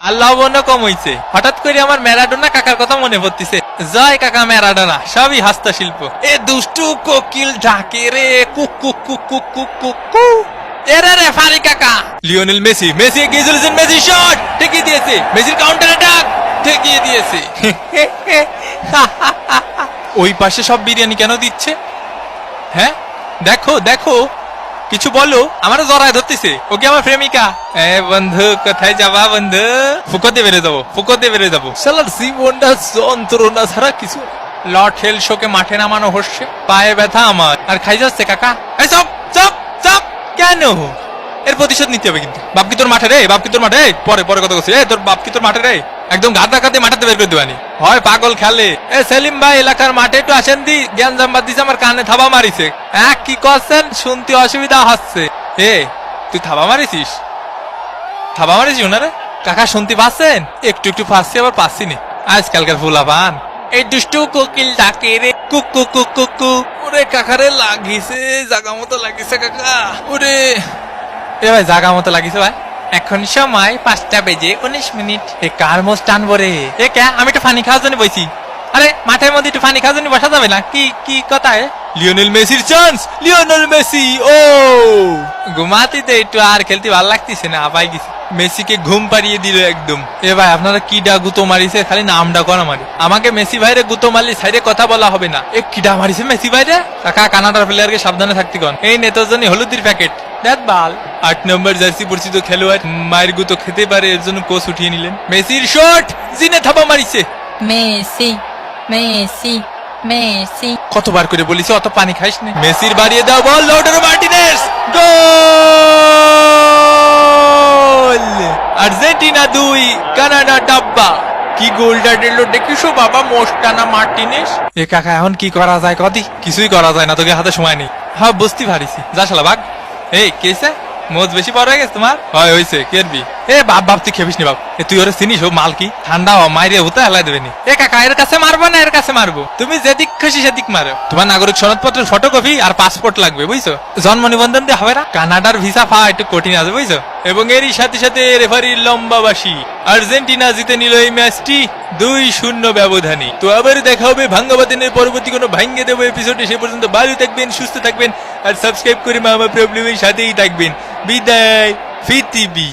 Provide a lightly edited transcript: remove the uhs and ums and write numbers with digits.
আর লবণও কম হইছে। হঠাৎ করে আমার ম্যারাডোনা কাকার কথা মনে পড়তিছে। জয় কাকা ম্যারাডোনা, সবই হস্তশিল্প। এ দুষ্টু কোকিল ডাকে রে cook cook cook cook cook cook কু। এরে রে ফারি কাকা। লিওনেল মেসি, মেসি এগিয়ে চলেছেন, মেসি শট ঠেকিয়ে দিয়েছে, মেসির কাউন্টার অ্যাটাক ঠেকিয়ে দিয়েছে। ওই পাশে সব বিরিয়ানি কেন দিচ্ছে? হ্যাঁ দেখো দেখো, কিছু বলো। আমারও জড়ায় ধরতেছে। ওকে আমার প্রেমিকা। বন্ধু কোথায় যাবা বন্ধু? ফুকোতে বেড়ে যাবো, ফুকোতে বেড়ে যাবো। শালার জীবনটা যন্ত্রণা ছাড়া কিছু। লর্ড হেল শোকে মাঠে নামানো হচ্ছে, পায়ে ব্যথা আমার। আর খাই যাচ্ছে কাকা। এই চপ চপ চপ। কেন? এর প্রতিশোধ নিতে হবে কিন্তু। বাপ কি তোর মাঠে রে? বাপ কি তোর মাঠে? পরে পরে কথা বলছি। তোর বাপ কি তোর মাঠে রে? একদম গাদা কাতে মাঠাতে বের করে দেবানি হয়। পাগল খেলে। সেলিম ভাই এলাকার মাঠে একটু আসেন দি। জ্ঞান জাম্বাদ দিছে, আমার কানে থাবা মারিছে। কি করছেন? শুনতে অসুবিধা হচ্ছে। তুই থাবা মারিছিস? থাবা মারিস ওনারে? কাকা শুনতে পাচ্ছেন? একটু একটু পাচ্ছি, আবার পাচ্ছি না। আজকালকার ফুলা পান। এই দুষ্টু কোকিল ডাকে রে cook cook cook cook cook. ওরে কাকারে লাগিছে, জাগা মতো লাগিছে কাকা। ওরে ভাই জাগা মতো লাগিছে ভাই। এখন সময় 5:19। কার মোষ টানবো রে? কে? আমি একটু পানি খাওয়ার জন্য বইছি। আরে মাঠের মধ্যে একটু পানি খাওয়ার জন্য বসা যাবে না? কি কি কথা? লিওনেল মেসির চান্স, লিওনেল মেসি। ও ঘুমাতে তো একটু আর খেলতে ভালো লাগতেছে না, আপাই গেছি। মেসিকে ঘুম পাড়িয়ে দিল একদম। ভাই আপনারা কিডা গুতো মারিছে? খালি নামটা করা মারি। আমাকে মেসি ভাইরে গুতো মারলে সাইডে কথা বলা হবে না। কিডা মারিছে মেসি ভাইরে? কাকা কানাডার প্লেয়ারকে সাবধানে থাকতে কন। এই নেতার জন্য হলুদের প্যাকেট। 8 নম্বর জার্সি পরিচিত খেলোয়াড় মায়ের গুতো খেতে পারে, এর জন্য কোচ উঠিয়ে নিলেন। মেসির শট, জিনে থাবা মারিছে। Messi Messi Messi. কতবার করে বলিস অত পানি খাইস না। মেসির বাড়িয়ে দাও বল, লাউটারো মার্টিনেজ। গোল! আর্জেন্টিনা 2, কানাডা ডাব্বা। কি গোলটা দিল দেখিসো বাবা, মোস্টানা মার্টিনেজ। কাকা এখন কি করা যায় কদি? কিছুই করা যায় না, তোকে হাতে সময় নেই। হ্যাঁ বুঝতে পারিছি। যা শালা ভাগ। কেসে মোজ বেশি বড় হয়ে গেছে তোমার? হয় হয়েছে কেরবি। বাপ বাপ তুই খেপিস নি বাপ। তুই ওরে চিনিস? ও মাল কি ঠান্ডা মাইরে হতে হেলাই দেবে নি। কাকা এর কাছে মারবো না, এর কাছে মারবো। তুমি যেদিক খুশি সেদিক মারো। তোমার নাগরিক সনদপত্রের ফটোকপি আর পাসপোর্ট লাগবে, বুঝছো? জন্ম নিবন্ধন দিয়ে হবে না। কানাডার ভিসা পাওয়া একটু কঠিন আছে, বুঝছো? এবং এরই সাথে সাথে রেফারির লম্বাবাসী। আর্জেন্টিনা জিতে নিল এই ম্যাচটি 2-0 ব্যবধানে। তো আবার দেখা হবে ভাঙ্গাবাদিনের পরবর্তী কোনো ভাঙ্গে দেবো এপিসোডে। সে পর্যন্ত ভালো থাকবেন, সুস্থ থাকবেন আর সাবস্ক্রাইব করে মামা প্রবলেমের সাথেই থাকবেন। বিদায় পৃথিবী।